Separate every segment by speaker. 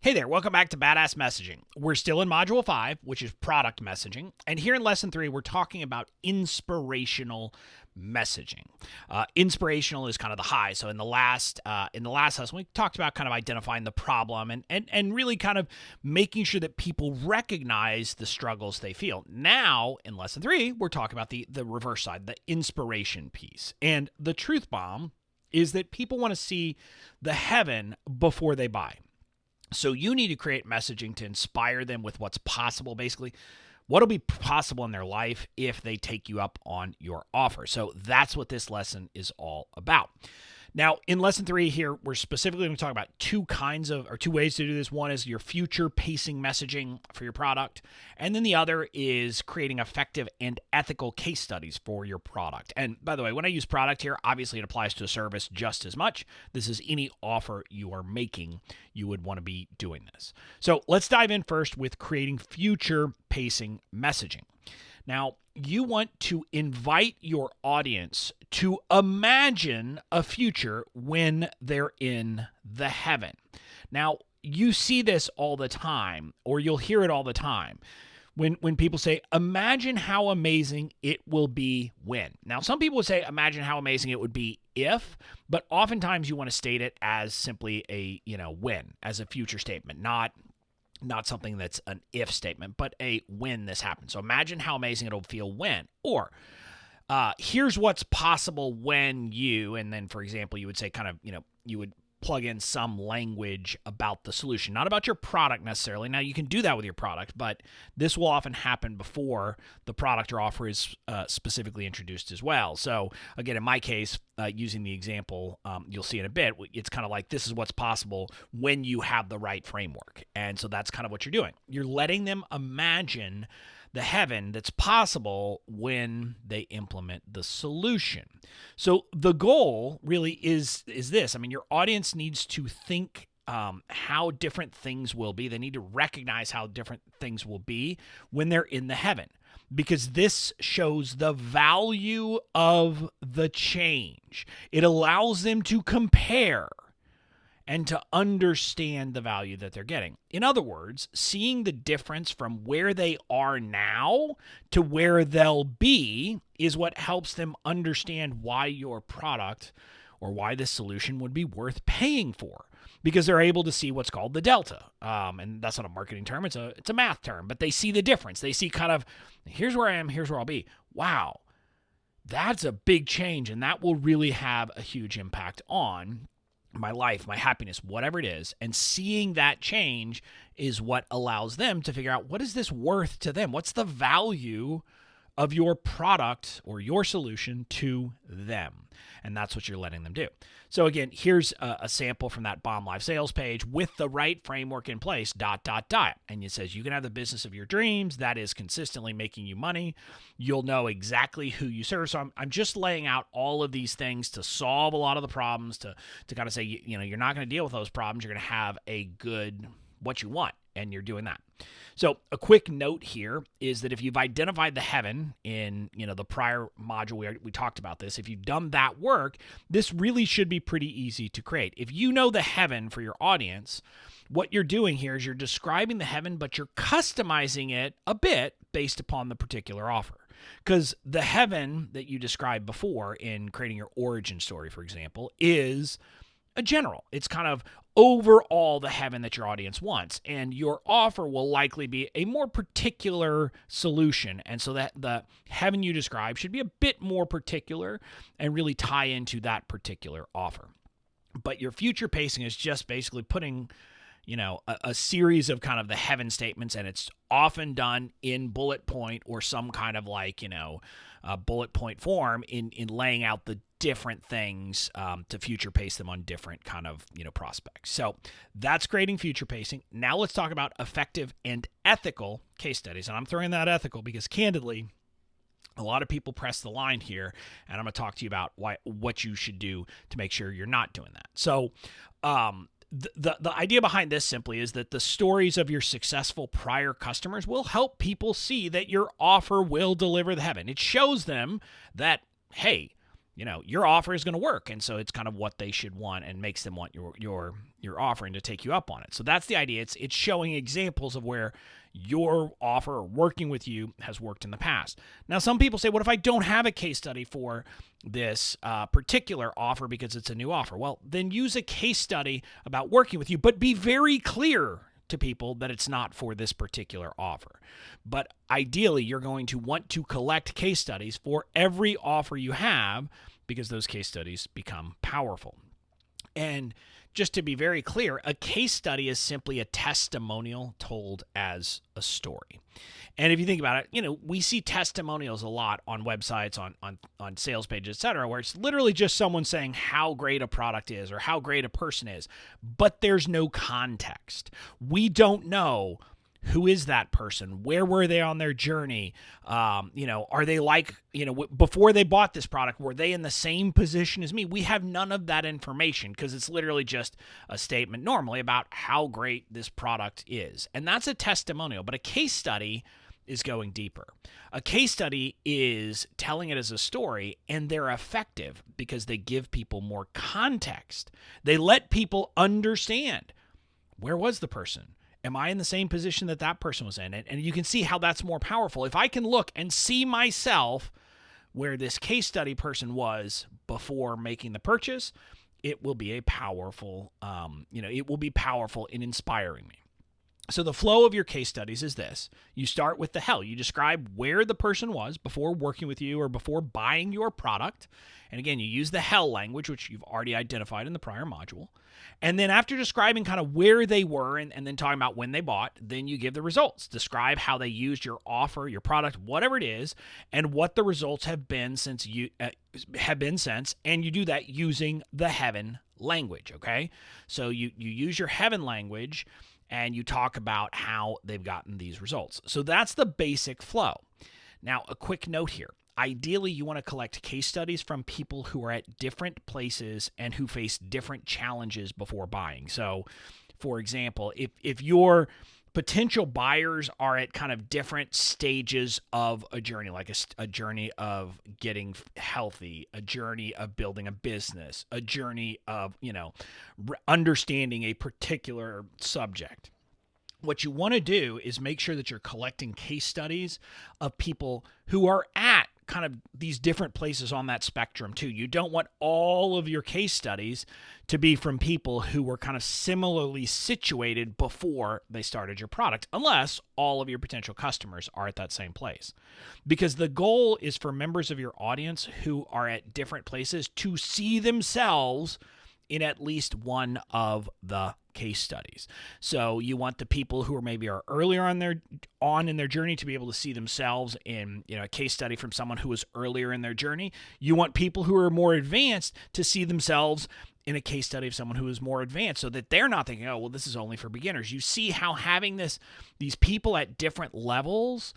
Speaker 1: Hey there, welcome back to Badass Messaging. We're still in Module 5, which is product messaging. And here in Lesson 3, we're talking about inspirational messaging. Inspirational is kind of the high. So in the last lesson, we talked about kind of identifying the problem and really kind of making sure that people recognize the struggles they feel. Now, in Lesson 3, we're talking about the reverse side, the inspiration piece. And the truth bomb is that people want to see the heaven before they buy. So you need to create messaging to inspire them with what's possible, basically. What'll be possible in their life if they take you up on your offer. So that's what this lesson is all about. Now, in Lesson 3 here, we're specifically going to talk about two ways to do this. One is your future pacing messaging for your product. And then the other is creating effective and ethical case studies for your product. And by the way, when I use product here, obviously it applies to a service just as much. This is any offer you are making, you would want to be doing this. So let's dive in first with creating future pacing messaging. Now, you want to invite your audience to imagine a future when they're in the heaven. Now, you see this all the time, or you'll hear it all the time when people say, imagine how amazing it will be when. Now, some people would say, imagine how amazing it would be if, but oftentimes you want to state it as simply a, when, as a future statement, not something that's an if statement, but a when this happens. So imagine how amazing it'll feel when. Or here's what's possible when you, and then, for example, you would say you would plug in some language about the solution, not about your product necessarily. Now, you can do that with your product, but this will often happen before the product or offer is specifically introduced as well. So again, in my case, using the example you'll see in a bit, it's kind of like this is what's possible when you have the right framework. And so that's kind of what you're doing. You're letting them imagine the heaven that's possible when they implement the solution. So the goal really is this. I mean, your audience needs to think how different things will be. They need to recognize how different things will be when they're in the heaven, because this shows the value of the change. It allows them to compare and to understand the value that they're getting. In other words, seeing the difference from where they are now to where they'll be is what helps them understand why your product or why this solution would be worth paying for, because they're able to see what's called the delta. And that's not a marketing term, it's a math term, but they see the difference. They see kind of, here's where I am, here's where I'll be. Wow, that's a big change, and that will really have a huge impact on my life, my happiness, whatever it is. And seeing that change is what allows them to figure out, what is this worth to them? What's the value of your product or your solution to them? And that's what you're letting them do. So again, here's a sample from that BOMU Live sales page with the right framework in place, ... And it says you can have the business of your dreams that is consistently making you money. You'll know exactly who you serve. So I'm just laying out all of these things to solve a lot of the problems, to kind of say, you're not going to deal with those problems. You're going to have a good, what you want, and you're doing that. So a quick note here is that if you've identified the heaven in the prior module, we talked about this. If you've done that work, this really should be pretty easy to create. If you know the heaven for your audience, what you're doing here is you're describing the heaven, but you're customizing it a bit based upon the particular offer. Because the heaven that you described before in creating your origin story, for example, is a general. It's kind of overall the heaven that your audience wants, and your offer will likely be a more particular solution. And so that the heaven you describe should be a bit more particular and really tie into that particular offer. But your future pacing is just basically putting a series of kind of the heaven statements, and it's often done in bullet point or some kind of bullet point form in laying out the different things to future pace them on different kind of prospects. So that's creating future pacing. Now let's talk about effective and ethical case studies. And I'm throwing that ethical because candidly, a lot of people press the line here, and I'm going to talk to you about what you should do to make sure you're not doing that. So the idea behind this simply is that the stories of your successful prior customers will help people see that your offer will deliver the heaven. It shows them that, hey, your offer is going to work. And so it's kind of what they should want and makes them want your offer and to take you up on it. So that's the idea. It's showing examples of where your offer or working with you has worked in the past. Now, some people say, what if I don't have a case study for this particular offer because it's a new offer? Well, then use a case study about working with you, but be very clear to people that it's not for this particular offer. But ideally, you're going to want to collect case studies for every offer you have because those case studies become powerful. And just to be very clear, a case study is simply a testimonial told as a story. And if you think about it, we see testimonials a lot on websites, on sales pages, etc., where it's literally just someone saying how great a product is or how great a person is, but there's no context. We don't know who is that person? Where were they on their journey? Are they like, before they bought this product, were they in the same position as me? We have none of that information because it's literally just a statement normally about how great this product is. And that's a testimonial, but a case study is going deeper. A case study is telling it as a story, and they're effective because they give people more context. They let people understand, where was the person? Am I in the same position that that person was in? And you can see how that's more powerful. If I can look and see myself where this case study person was before making the purchase, it will be a powerful, it will be powerful in inspiring me. So the flow of your case studies is this. You start with the hell. You describe where the person was before working with you or before buying your product. And again, you use the hell language, which you've already identified in the prior module. And then after describing kind of where they were and then talking about when they bought, then you give the results. Describe how they used your offer, your product, whatever it is, and what the results have been since, and you do that using the heaven language, okay? So you use your heaven language and you talk about how they've gotten these results. So that's the basic flow. Now, a quick note here. Ideally, you want to collect case studies from people who are at different places and who face different challenges before buying. So, for example, if your potential buyers are at kind of different stages of a journey, like a journey of getting healthy, a journey of building a business, a journey of, understanding a particular subject. What you want to do is make sure that you're collecting case studies of people who are at kind of these different places on that spectrum too. You don't want all of your case studies to be from people who were kind of similarly situated before they started your product, unless all of your potential customers are at that same place. Because the goal is for members of your audience who are at different places to see themselves in at least one of the case studies. So you want the people who are maybe earlier in their journey to be able to see themselves in a case study from someone who was earlier in their journey. You want people who are more advanced to see themselves in a case study of someone who is more advanced, so that they're not thinking, oh, well, this is only for beginners. You see how having these people at different levels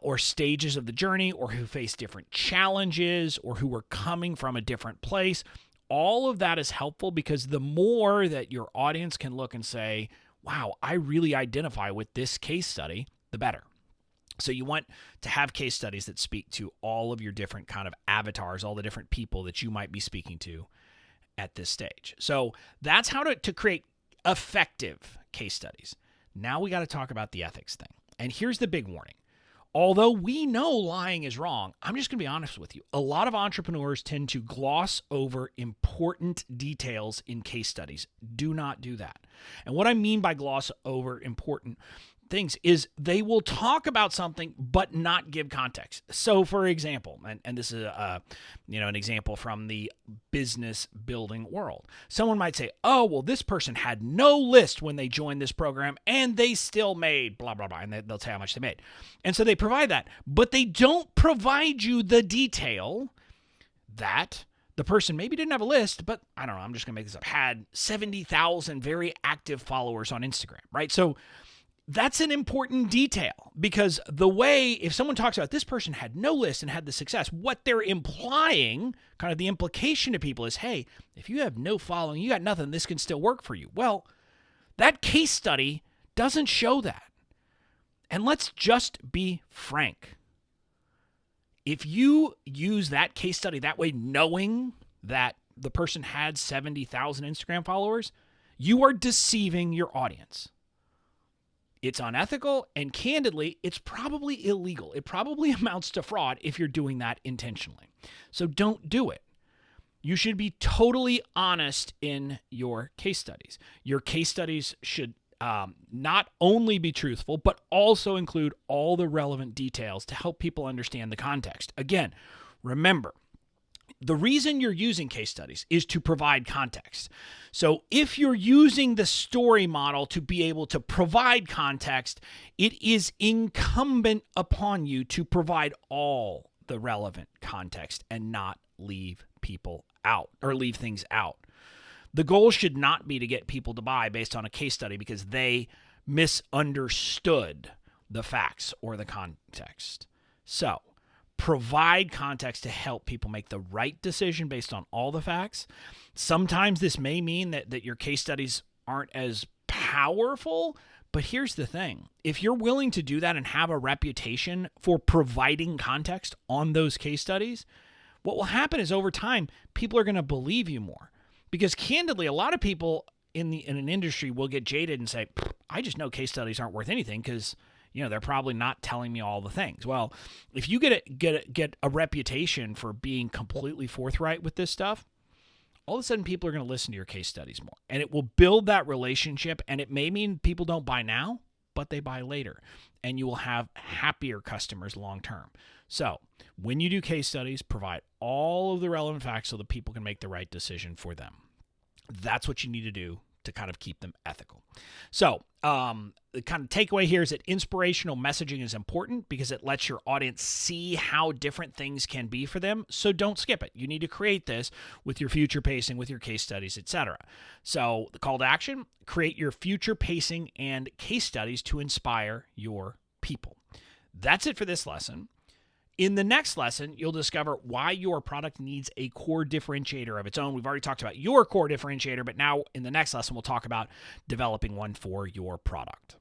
Speaker 1: or stages of the journey, or who face different challenges, or who are coming from a different place, all of that is helpful, because the more that your audience can look and say, wow, I really identify with this case study, the better. So you want to have case studies that speak to all of your different kind of avatars, all the different people that you might be speaking to at this stage. So that's how to create effective case studies. Now we got to talk about the ethics thing. And here's the big warning. Although we know lying is wrong, I'm just going to be honest with you. A lot of entrepreneurs tend to gloss over important details in case studies. Do not do that. And what I mean by gloss over important things is they will talk about something but not give context. So for example, and this is an example from the business building world. Someone might say, oh, well, this person had no list when they joined this program and they still made blah, blah, blah. And they'll say how much they made. And so they provide that, but they don't provide you the detail that the person maybe didn't have a list, but I don't know, I'm just going to make this up, had 70,000 very active followers on Instagram, right? So that's an important detail, because if someone talks about this person had no list and had the success, what they're implying, kind of the implication to people is, hey, if you have no following, you got nothing, this can still work for you. Well, that case study doesn't show that. And let's just be frank. If you use that case study that way, knowing that the person had 70,000 Instagram followers, you are deceiving your audience. It's unethical, and candidly, it's probably illegal. It probably amounts to fraud if you're doing that intentionally. So don't do it. You should be totally honest in your case studies. Your case studies should not only be truthful, but also include all the relevant details to help people understand the context. Again, remember, the reason you're using case studies is to provide context. So if you're using the story model to be able to provide context, it is incumbent upon you to provide all the relevant context and not leave people out or leave things out. The goal should not be to get people to buy based on a case study because they misunderstood the facts or the context. So provide context to help people make the right decision based on all the facts. Sometimes this may mean that your case studies aren't as powerful, but here's the thing. If you're willing to do that and have a reputation for providing context on those case studies, what will happen is over time, people are going to believe you more. Because candidly, a lot of people in an industry will get jaded and say, I just know case studies aren't worth anything because they're probably not telling me all the things. Well, if you get a reputation for being completely forthright with this stuff, all of a sudden people are going to listen to your case studies more. And it will build that relationship, and it may mean people don't buy now, but they buy later. And you will have happier customers long term. So when you do case studies, provide all of the relevant facts so that people can make the right decision for them. That's what you need to do to kind of keep them ethical. So the kind of takeaway here is that inspirational messaging is important because it lets your audience see how different things can be for them. So don't skip it. You need to create this with your future pacing, with your case studies, etc. So the call to action, create your future pacing and case studies to inspire your people. That's it for this lesson. In the next lesson, you'll discover why your product needs a core differentiator of its own. We've already talked about your core differentiator, but now in the next lesson, we'll talk about developing one for your product.